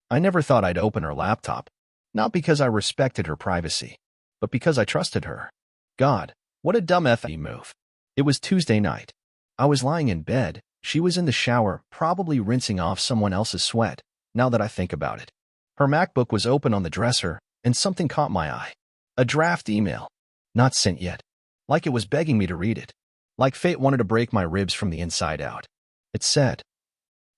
I never thought I'd open her laptop, not because I respected her privacy, but because I trusted her. God, what a dumb FE move. It was Tuesday night. I was lying in bed. She was in the shower, probably rinsing off someone else's sweat, now that I think about it. Her MacBook was open on the dresser, and something caught my eye. A draft email. Not sent yet. Like it was begging me to read it. Like fate wanted to break my ribs from the inside out. It said,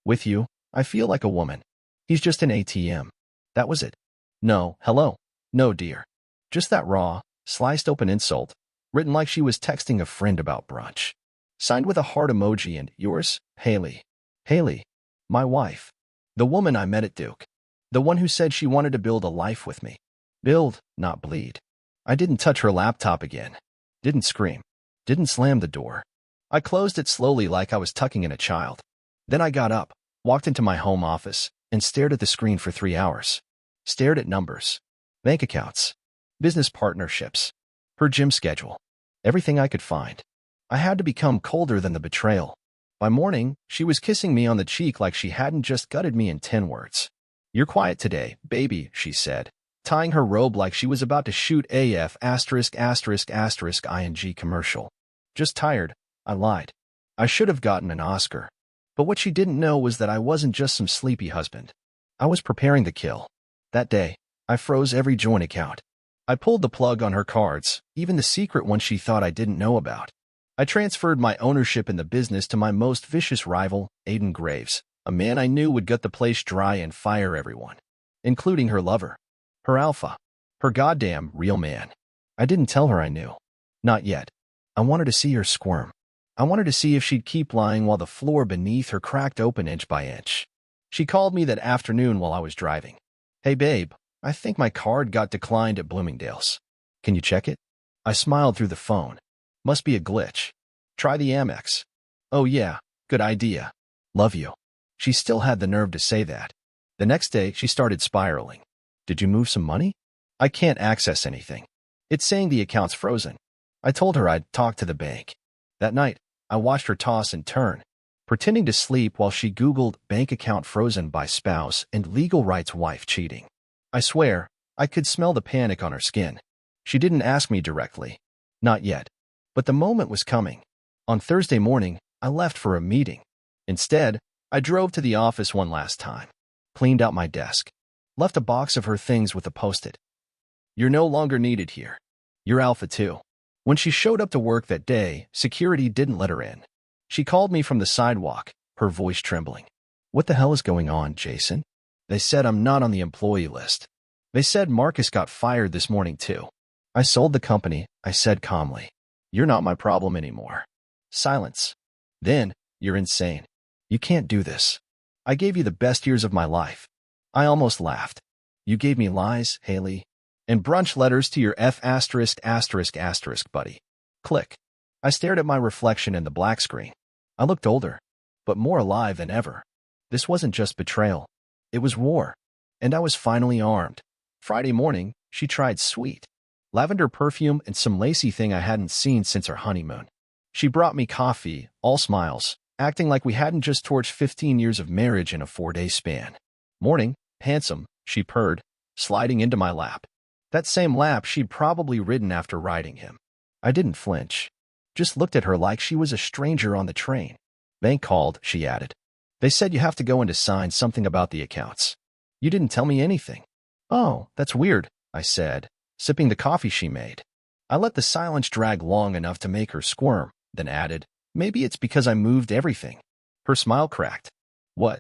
"With you, I feel like a woman. He's just an ATM." That was it. No, hello. No, dear. Just that raw, sliced open insult, written like she was texting a friend about brunch. Signed with a heart emoji and yours, Haley. Haley, my wife. The woman I met at Duke. The one who said she wanted to build a life with me. Build, not bleed. I didn't touch her laptop again. Didn't scream. Didn't slam the door. I closed it slowly like I was tucking in a child. Then I got up, walked into my home office, and stared at the screen for 3 hours. Stared at numbers. Bank accounts. Business partnerships. Her gym schedule. Everything I could find. I had to become colder than the betrayal. By morning, she was kissing me on the cheek like she hadn't just gutted me in 10 words. "You're quiet today, baby," she said, tying her robe like she was about to shoot AF *****ing commercial. "Just tired," I lied. I should have gotten an Oscar. But what she didn't know was that I wasn't just some sleepy husband. I was preparing to kill. That day, I froze every joint account. I pulled the plug on her cards, even the secret ones she thought I didn't know about. I transferred my ownership in the business to my most vicious rival, Aiden Graves, a man I knew would gut the place dry and fire everyone, including her lover, her alpha, her goddamn real man. I didn't tell her I knew. Not yet. I wanted to see her squirm. I wanted to see if she'd keep lying while the floor beneath her cracked open inch by inch. She called me that afternoon while I was driving. "Hey babe, I think my card got declined at Bloomingdale's. Can you check it?" I smiled through the phone. Must be a glitch. Try the Amex. "Oh yeah, good idea. Love you." She still had the nerve to say that. The next day, she started spiraling. "Did you move some money?" "I can't access anything. It's saying the account's frozen." I told her I'd talk to the bank. That night, I watched her toss and turn, pretending to sleep while she Googled bank account frozen by spouse and legal rights wife cheating. I swear, I could smell the panic on her skin. She didn't ask me directly. Not yet. But the moment was coming. On Thursday morning, I left for a meeting. Instead, I drove to the office one last time, cleaned out my desk, left a box of her things with a post-it. "You're no longer needed here. You're Alpha too." When she showed up to work that day, security didn't let her in. She called me from the sidewalk, her voice trembling. "What the hell is going on, Jason? They said I'm not on the employee list. They said Marcus got fired this morning too." "I sold the company," I said calmly. "You're not my problem anymore." Silence. "Then, you're insane. You can't do this. I gave you the best years of my life." I almost laughed. "You gave me lies, Haley, and brunch letters to your buddy." Click. I stared at my reflection in the black screen. I looked older, but more alive than ever. This wasn't just betrayal. It was war. And I was finally armed. Friday morning, she tried sweet lavender perfume and some lacy thing I hadn't seen since our honeymoon. She brought me coffee, all smiles, acting like we hadn't just torched 15 years of marriage in a 4-day span. "Morning, handsome," she purred, sliding into my lap. That same lap she'd probably ridden after riding him. I didn't flinch. Just looked at her like she was a stranger on the train. "Bank called," she added. "They said you have to go in to sign something about the accounts. You didn't tell me anything." "Oh, that's weird," I said, sipping the coffee she made. I let the silence drag long enough to make her squirm, then added, "Maybe it's because I moved everything." Her smile cracked. "What?"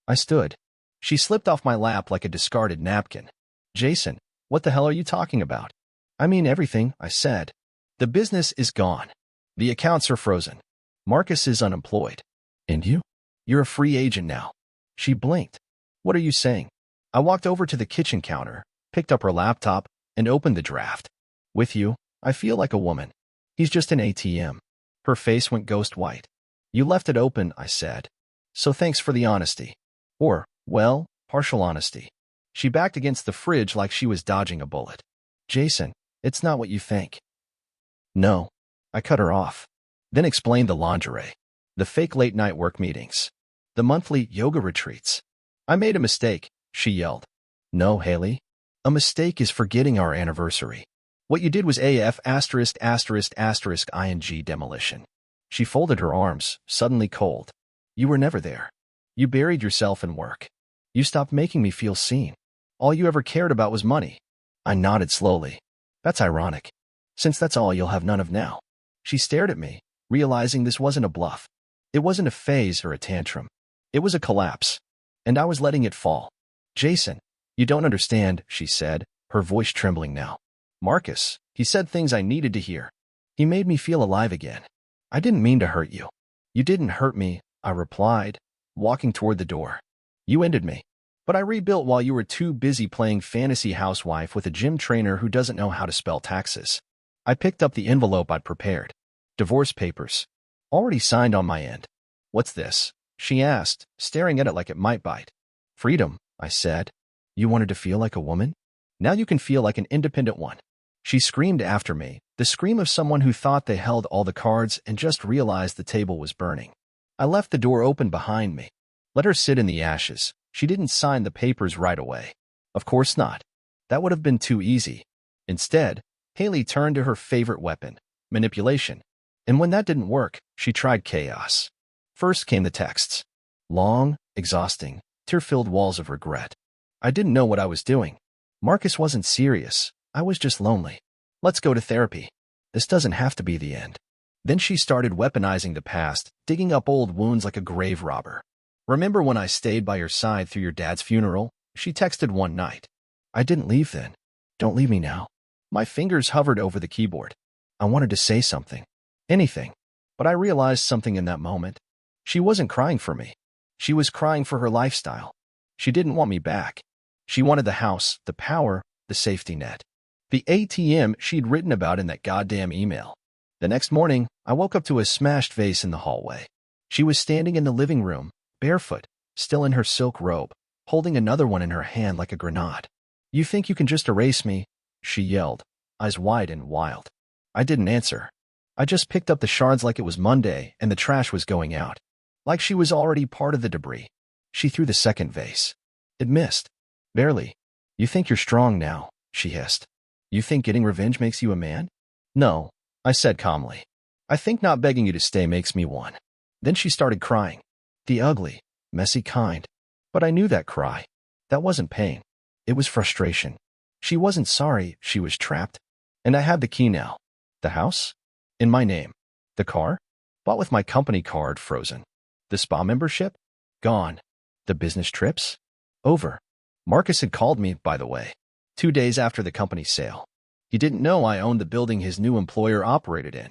I stood. She slipped off my lap like a discarded napkin. "Jason, what the hell are you talking about?" "I mean everything," I said. "The business is gone. The accounts are frozen. Marcus is unemployed. And you? You're a free agent now." She blinked. "What are you saying?" I walked over to the kitchen counter, picked up her laptop, and opened the draft. "With you, I feel like a woman. He's just an ATM." Her face went ghost white. "You left it open," I said. "So thanks for the honesty." Or, well, partial honesty. She backed against the fridge like she was dodging a bullet. "Jason, it's not what you think." "No." I cut her off. Then explained the lingerie, the fake late-night work meetings, the monthly yoga retreats. I made a mistake, she yelled. No, Haley. A mistake is forgetting our anniversary. What you did was AF *****ing demolition. She folded her arms, suddenly cold. You were never there. You buried yourself in work. You stopped making me feel seen. All you ever cared about was money. I nodded slowly. That's ironic, since that's all you'll have none of now. She stared at me, realizing this wasn't a bluff. It wasn't a phase or a tantrum. It was a collapse, and I was letting it fall. Jason, you don't understand, she said, her voice trembling now. Marcus, he said things I needed to hear. He made me feel alive again. I didn't mean to hurt you. You didn't hurt me, I replied, walking toward the door. You ended me. But I rebuilt while you were too busy playing fantasy housewife with a gym trainer who doesn't know how to spell taxes. I picked up the envelope I'd prepared. Divorce papers. Already signed on my end. What's this? She asked, staring at it like it might bite. Freedom, I said. You wanted to feel like a woman? Now you can feel like an independent one. She screamed after me, the scream of someone who thought they held all the cards and just realized the table was burning. I left the door open behind me. Let her sit in the ashes. She didn't sign the papers right away. Of course not. That would have been too easy. Instead, Haley turned to her favorite weapon, manipulation. And when that didn't work, she tried chaos. First came the texts. Long, exhausting, tear-filled walls of regret. I didn't know what I was doing. Marcus wasn't serious. I was just lonely. Let's go to therapy. This doesn't have to be the end. Then she started weaponizing the past, digging up old wounds like a grave robber. Remember when I stayed by your side through your dad's funeral? She texted one night. I didn't leave then. Don't leave me now. My fingers hovered over the keyboard. I wanted to say something. Anything. But I realized something in that moment. She wasn't crying for me. She was crying for her lifestyle. She didn't want me back. She wanted the house, the power, the safety net. The ATM she'd written about in that goddamn email. The next morning, I woke up to a smashed vase in the hallway. She was standing in the living room, barefoot, still in her silk robe, holding another one in her hand like a grenade. You think you can just erase me? She yelled, eyes wide and wild. I didn't answer. I just picked up the shards like it was Monday and the trash was going out. Like she was already part of the debris. She threw the second vase. It missed. Barely. You think you're strong now, she hissed. You think getting revenge makes you a man? No, I said calmly. I think not begging you to stay makes me one. Then she started crying. The ugly, messy kind. But I knew that cry. That wasn't pain. It was frustration. She wasn't sorry she was trapped. And I had the key now. The house? In my name. The car? Bought with my company card frozen. The spa membership? Gone. The business trips? Over. Marcus had called me, by the way, 2 days after the company sale. He didn't know I owned the building his new employer operated in.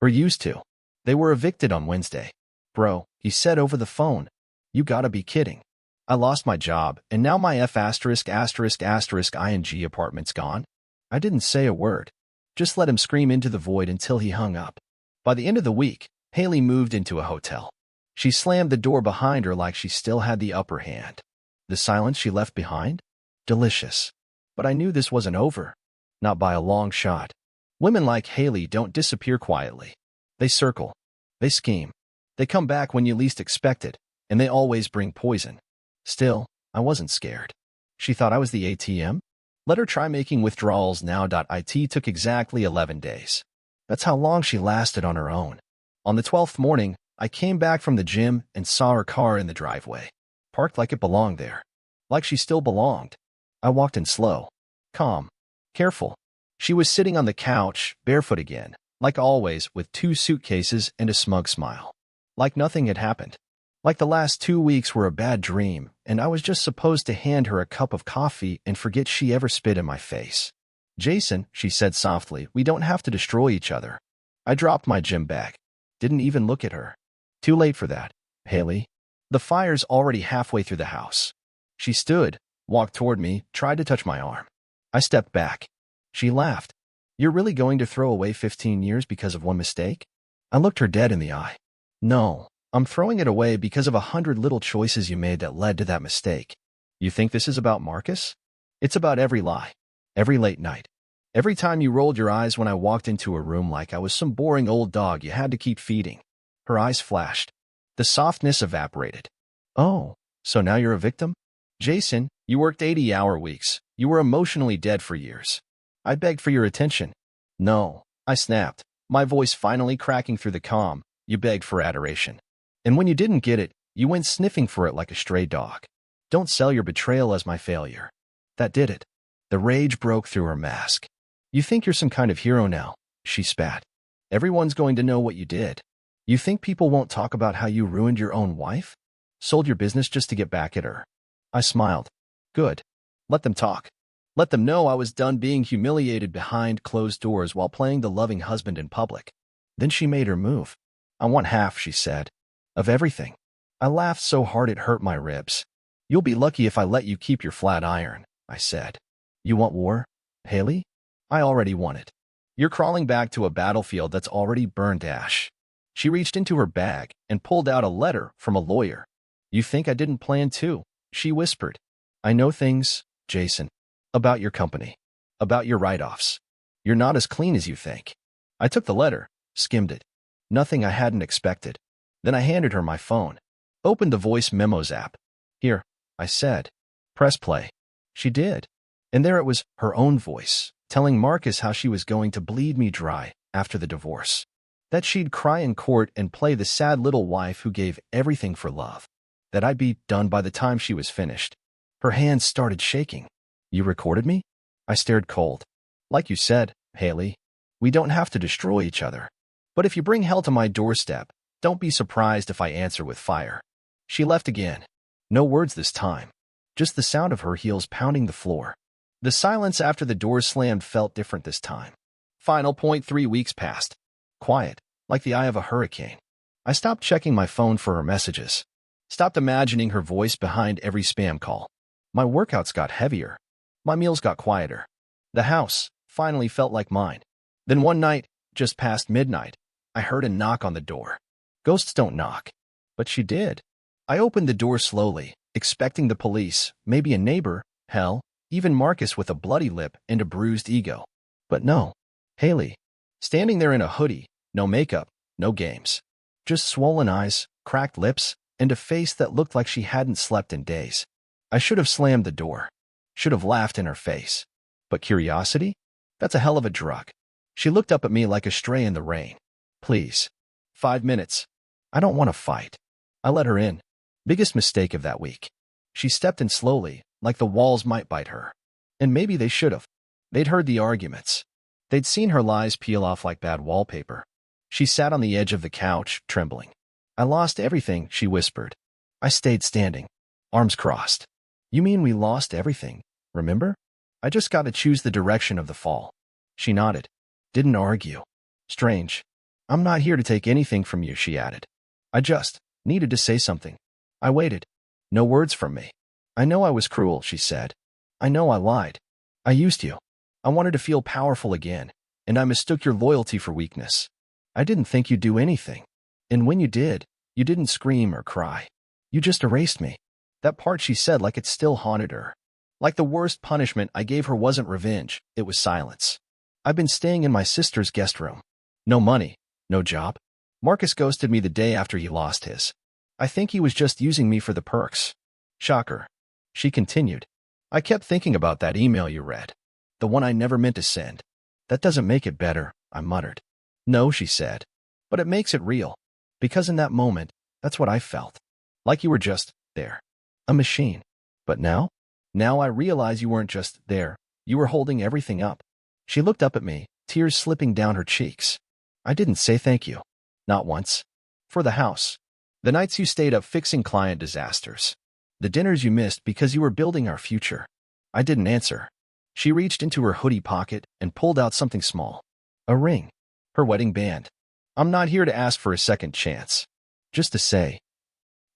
Or used to. They were evicted on Wednesday. Bro, he said over the phone. You gotta be kidding. I lost my job, and now my ************************************************************* I didn't say a word. Just say a word. Just let him scream into the void until he hung up. By the end of the week, Haley moved into a hotel. She slammed the door behind her like she still had the upper hand. The silence she left behind? Delicious. But I knew this wasn't over. Not by a long shot. Women like Haley don't disappear quietly. They circle. They scheme. They come back when you least expect it, and they always bring poison. Still, I wasn't scared. She thought I was the ATM? Let her try making withdrawals now. It took exactly 11 days. That's how long she lasted on her own. On the 12th morning, I came back from the gym and saw her car in the driveway, parked like it belonged there. Like she still belonged. I walked in slow, calm, careful. She was sitting on the couch, barefoot again, like always, with 2 suitcases and a smug smile. Like nothing had happened. Like the last 2 weeks were a bad dream, and I was just supposed to hand her a cup of coffee and forget she ever spit in my face. Jason, she said softly, we don't have to destroy each other. I dropped my gym bag. Didn't even look at her. Too late for that, Haley. The fire's already halfway through the house. She stood, walked toward me, tried to touch my arm. I stepped back. She laughed. You're really going to throw away 15 years because of one mistake? I looked her dead in the eye. No, I'm throwing it away because of 100 little choices you made that led to that mistake. You think this is about Marcus? It's about every lie. Every late night. Every time you rolled your eyes when I walked into a room like I was some boring old dog you had to keep feeding. Her eyes flashed. The softness evaporated. Oh, so now you're a victim? Jason, you worked 80-hour weeks. You were emotionally dead for years. I begged for your attention. No, I snapped, my voice finally cracking through the calm. You begged for adoration. And when you didn't get it, you went sniffing for it like a stray dog. Don't sell your betrayal as my failure. That did it. The rage broke through her mask. You think you're some kind of hero now, she spat. Everyone's going to know what you did. You think people won't talk about how you ruined your own wife? Sold your business just to get back at her. I smiled. Good. Let them talk. Let them know I was done being humiliated behind closed doors while playing the loving husband in public. Then she made her move. I want half, she said. Of everything. I laughed so hard it hurt my ribs. You'll be lucky if I let you keep your flat iron, I said. You want war, Haley? I already won it. You're crawling back to a battlefield that's already burned to ash. She reached into her bag and pulled out a letter from a lawyer. You think I didn't plan to? She whispered. I know things, Jason. About your company. About your write-offs. You're not as clean as you think. I took the letter, skimmed it. Nothing I hadn't expected. Then I handed her my phone. Opened the voice memos app. Here, I said. Press play. She did. And there it was, her own voice, telling Marcus how she was going to bleed me dry after the divorce. That she'd cry in court and play the sad little wife who gave everything for love. That I'd be done by the time she was finished. Her hands started shaking. You recorded me? I stared cold. Like you said, Haley, we don't have to destroy each other. But if you bring hell to my doorstep, don't be surprised if I answer with fire. She left again. No words this time. Just the sound of her heels pounding the floor. The silence after the door slammed felt different this time. Final point, 3 weeks passed. Quiet, like the eye of a hurricane. I stopped checking my phone for her messages. Stopped imagining her voice behind every spam call. My workouts got heavier. My meals got quieter. The house finally felt like mine. Then one night, just past midnight, I heard a knock on the door. Ghosts don't knock. But she did. I opened the door slowly, expecting the police, maybe a neighbor, hell, even Marcus with a bloody lip and a bruised ego. But no. Haley. Standing there in a hoodie, no makeup, no games. Just swollen eyes, cracked lips, and a face that looked like she hadn't slept in days. I should have slammed the door. Should have laughed in her face. But curiosity? That's a hell of a drug. She looked up at me like a stray in the rain. Please. 5 minutes. I don't want to fight. I let her in. Biggest mistake of that week. She stepped in slowly, like the walls might bite her. And maybe they should have. They'd heard the arguments. They'd seen her lies peel off like bad wallpaper. She sat on the edge of the couch, trembling. I lost everything, she whispered. I stayed standing, arms crossed. You mean we lost everything, remember? I just got to choose the direction of the fall. She nodded. Didn't argue. Strange. I'm not here to take anything from you, she added. I just needed to say something. I waited. No words from me. I know I was cruel, she said. I know I lied. I used you. I wanted to feel powerful again, and I mistook your loyalty for weakness. I didn't think you'd do anything. And when you did, you didn't scream or cry. You just erased me. That part she said like it still haunted her. Like the worst punishment I gave her wasn't revenge, it was silence. I've been staying in my sister's guest room. No money, no job. Marcus ghosted me the day after he lost his. I think he was just using me for the perks. Shocker. She continued. I kept thinking about that email you read. The one I never meant to send. That doesn't make it better, I muttered. No, she said. But it makes it real. Because in that moment, that's what I felt. Like you were just there. A machine. But now? Now I realize you weren't just there. You were holding everything up. She looked up at me, tears slipping down her cheeks. I didn't say thank you. Not once. For the house. The nights you stayed up fixing client disasters. The dinners you missed because you were building our future. I didn't answer. She reached into her hoodie pocket and pulled out something small. A ring. Her wedding band. I'm not here to ask for a second chance. Just to say,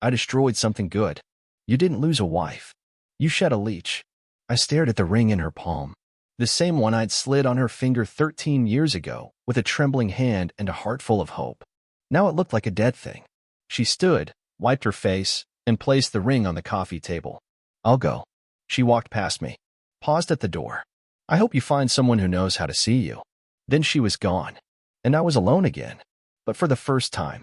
I destroyed something good. You didn't lose a wife. You shed a leech. I stared at the ring in her palm. The same one I'd slid on her finger 13 years ago with a trembling hand and a heart full of hope. Now it looked like a dead thing. She stood, wiped her face, and placed the ring on the coffee table. I'll go. She walked past me. Paused at the door. I hope you find someone who knows how to see you. Then she was gone. And I was alone again. But for the first time.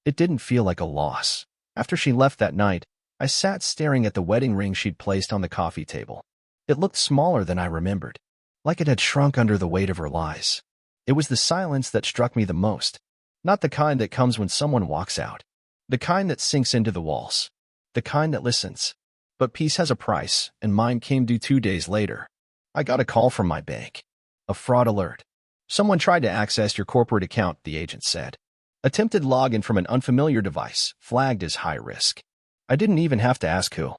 It didn't feel like a loss. After she left that night, I sat staring at the wedding ring she'd placed on the coffee table. It looked smaller than I remembered, like it had shrunk under the weight of her lies. It was the silence that struck me the most, not the kind that comes when someone walks out, the kind that sinks into the walls, the kind that listens. But peace has a price, and mine came due 2 days later. I got a call from my bank. A fraud alert. Someone tried to access your corporate account, the agent said. Attempted login from an unfamiliar device, flagged as high risk. I didn't even have to ask who.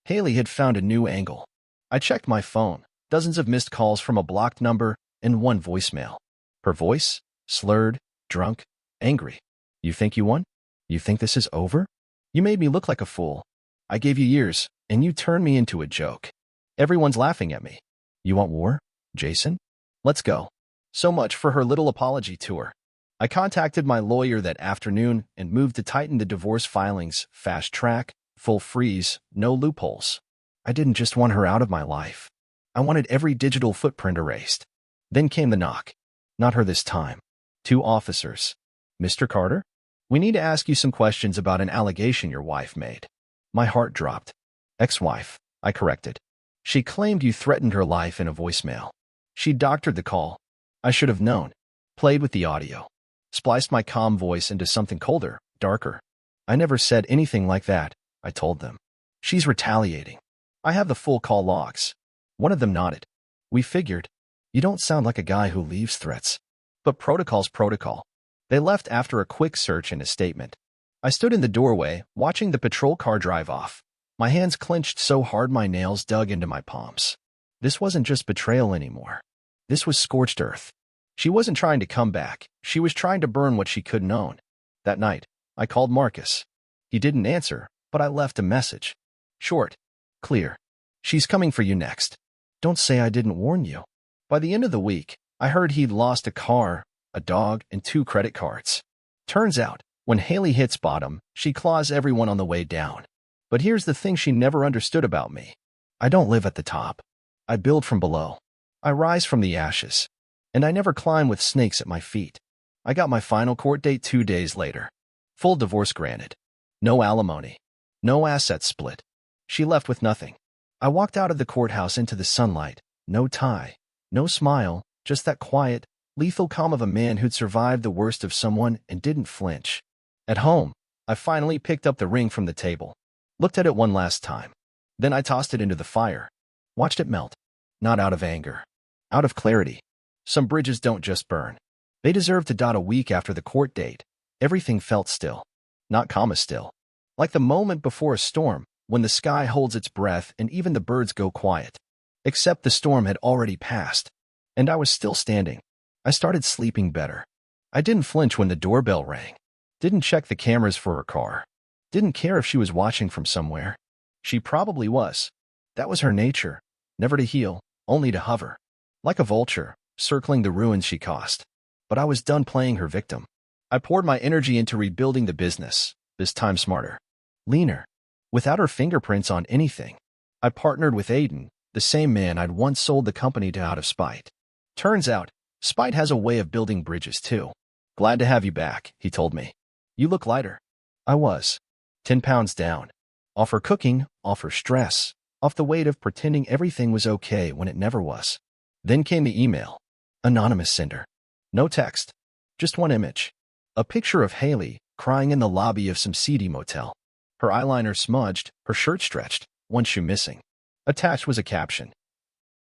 Haley had found a new angle. I checked my phone, dozens of missed calls from a blocked number, and one voicemail. Her voice? Slurred, drunk, angry. You think you won? You think this is over? You made me look like a fool. I gave you years, and you turned me into a joke. Everyone's laughing at me. You want war, Jason? Let's go. So much for her little apology tour. I contacted my lawyer that afternoon and moved to tighten the divorce filings, fast track, full freeze, no loopholes. I didn't just want her out of my life. I wanted every digital footprint erased. Then came the knock. Not her this time. 2 officers. Mr. Carter? We need to ask you some questions about an allegation your wife made. My heart dropped. Ex-wife, I corrected. She claimed you threatened her life in a voicemail. She doctored the call. I should have known. Played with the audio. Spliced my calm voice into something colder, darker. I never said anything like that, I told them. She's retaliating. I have the full call logs. One of them nodded. We figured. You don't sound like a guy who leaves threats. But protocol's protocol. They left after a quick search and a statement. I stood in the doorway, watching the patrol car drive off. My hands clenched so hard my nails dug into my palms. This wasn't just betrayal anymore. This was scorched earth. She wasn't trying to come back. She was trying to burn what she couldn't own. That night, I called Marcus. He didn't answer, but I left a message. Short. Clear. She's coming for you next. Don't say I didn't warn you. By the end of the week, I heard he'd lost a car, a dog, and 2 credit cards. Turns out, when Haley hits bottom, she claws everyone on the way down. But here's the thing she never understood about me. I don't live at the top. I build from below. I rise from the ashes. And I never climb with snakes at my feet. I got my final court date 2 days later. Full divorce granted. No alimony. No assets split. She left with nothing. I walked out of the courthouse into the sunlight. No tie. No smile. Just that quiet, lethal calm of a man who'd survived the worst of someone and didn't flinch. At home, I finally picked up the ring from the table. Looked at it one last time. Then I tossed it into the fire. Watched it melt. Not out of anger. Out of clarity. Some bridges don't just burn. They deserve to dot a week after the court date. Everything felt still. Not comma still. Like the moment before a storm, when the sky holds its breath and even the birds go quiet. Except the storm had already passed. And I was still standing. I started sleeping better. I didn't flinch when the doorbell rang. Didn't check the cameras for her car. Didn't care if she was watching from somewhere. She probably was. That was her nature. Never to heal, only to hover. Like a vulture, circling the ruins she caused. But I was done playing her victim. I poured my energy into rebuilding the business, this time smarter. Leaner. Without her fingerprints on anything. I partnered with Aiden, the same man I'd once sold the company to out of spite. Turns out, spite has a way of building bridges too. Glad to have you back, he told me. You look lighter. I was. 10 pounds down. Off her cooking, off her stress, off the weight of pretending everything was okay when it never was. Then came the email. Anonymous sender. No text. Just one image. A picture of Haley, crying in the lobby of some seedy motel. Her eyeliner smudged, her shirt stretched, one shoe missing. Attached was a caption.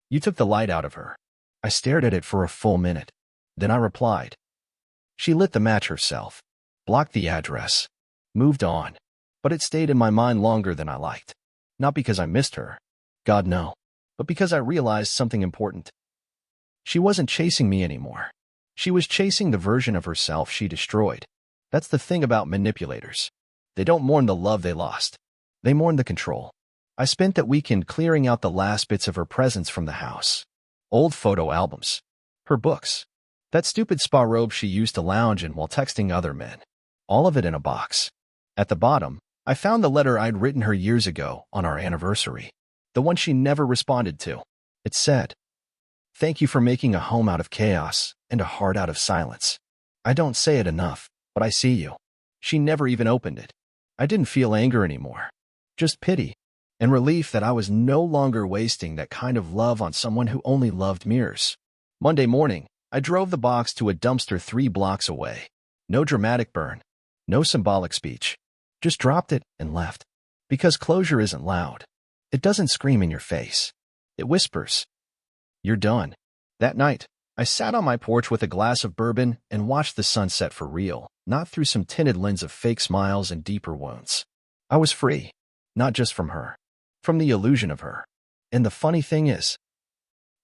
You took the light out of her. I stared at it for a full minute. Then I replied. She lit the match herself. Blocked the address. Moved on. But it stayed in my mind longer than I liked. Not because I missed her. God no. But because I realized something important. She wasn't chasing me anymore. She was chasing the version of herself she destroyed. That's the thing about manipulators. They don't mourn the love they lost. They mourn the control. I spent that weekend clearing out the last bits of her presence from the house. Old photo albums. Her books. That stupid spa robe she used to lounge in while texting other men. All of it in a box. At the bottom, I found the letter I'd written her years ago on our anniversary. The one she never responded to. It said, "Thank you for making a home out of chaos and a heart out of silence. I don't say it enough, but I see you." She never even opened it. I didn't feel anger anymore. Just pity and relief that I was no longer wasting that kind of love on someone who only loved mirrors. Monday morning, I drove the box to a dumpster 3 blocks away. No dramatic burn, no symbolic speech. Just dropped it and left. Because closure isn't loud. It doesn't scream in your face. It whispers, "You're done." That night, I sat on my porch with a glass of bourbon and watched the sunset for real, not through some tinted lens of fake smiles and deeper wounds. I was free, not just from her, from the illusion of her. And the funny thing is,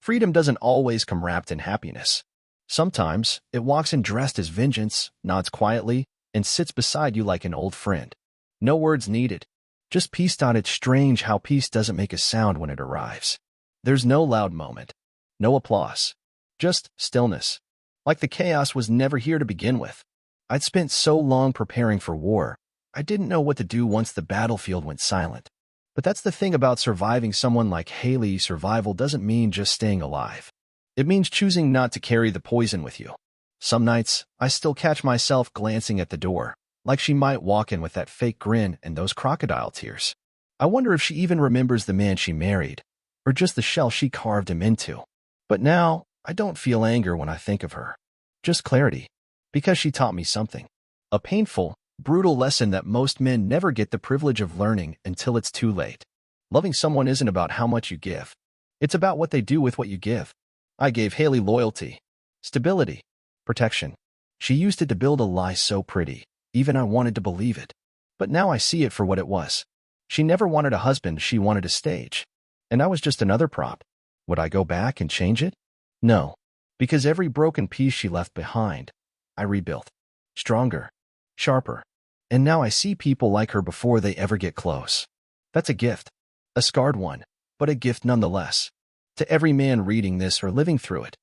freedom doesn't always come wrapped in happiness. Sometimes, it walks in dressed as vengeance, nods quietly, and sits beside you like an old friend. No words needed. Just peace. It's strange how peace doesn't make a sound when it arrives. There's no loud moment, no applause, just stillness. Like the chaos was never here to begin with. I'd spent so long preparing for war, I didn't know what to do once the battlefield went silent. But that's the thing about surviving someone like Haley. Survival doesn't mean just staying alive. It means choosing not to carry the poison with you. Some nights, I still catch myself glancing at the door, like she might walk in with that fake grin and those crocodile tears. I wonder if she even remembers the man she married, or just the shell she carved him into. But now, I don't feel anger when I think of her. Just clarity. Because she taught me something. A painful, brutal lesson that most men never get the privilege of learning until it's too late. Loving someone isn't about how much you give. It's about what they do with what you give. I gave Haley loyalty, stability, protection. She used it to build a lie so pretty, even I wanted to believe it. But now I see it for what it was. She never wanted a husband, she wanted a stage. And I was just another prop. Would I go back and change it? No. Because every broken piece she left behind, I rebuilt. Stronger, sharper. And now I see people like her before they ever get close. That's a gift. A scarred one, but a gift nonetheless. To every man reading this or living through it.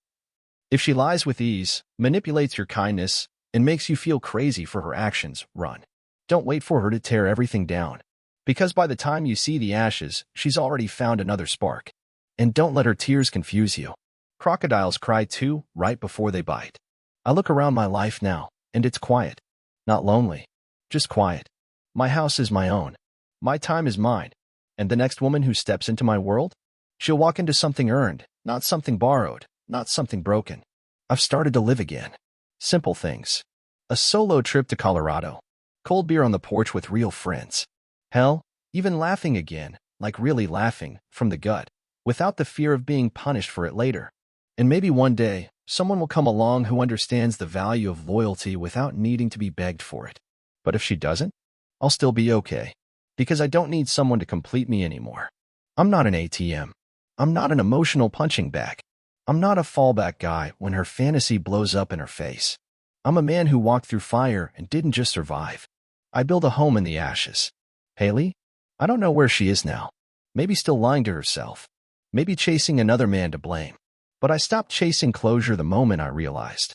If she lies with ease, manipulates your kindness, and makes you feel crazy for her actions, run. Don't wait for her to tear everything down. Because by the time you see the ashes, she's already found another spark. And don't let her tears confuse you. Crocodiles cry too, right before they bite. I look around my life now, and it's quiet. Not lonely. Just quiet. My house is my own. My time is mine. And the next woman who steps into my world? She'll walk into something earned, not something borrowed, not something broken. I've started to live again. Simple things. A solo trip to Colorado. Cold beer on the porch with real friends. Hell, even laughing again, like really laughing, from the gut, without the fear of being punished for it later. And maybe one day, someone will come along who understands the value of loyalty without needing to be begged for it. But if she doesn't, I'll still be okay. Because I don't need someone to complete me anymore. I'm not an ATM. I'm not an emotional punching bag. I'm not a fallback guy when her fantasy blows up in her face. I'm a man who walked through fire and didn't just survive. I built a home in the ashes. Haley? I don't know where she is now. Maybe still lying to herself. Maybe chasing another man to blame. But I stopped chasing closure the moment I realized.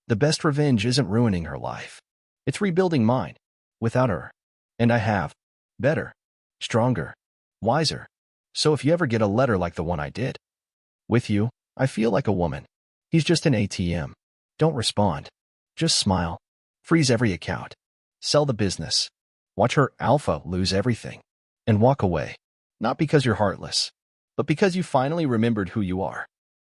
The best revenge isn't ruining her life. It's rebuilding mine. Without her. And I have. Better. Stronger. Wiser. So if you ever get a letter like the one I did, with you, I feel like a woman. He's just an ATM. Don't respond. Just smile. Freeze every account. Sell the business. Watch her alpha lose everything. And walk away. Not because you're heartless, but because you finally remembered who you are.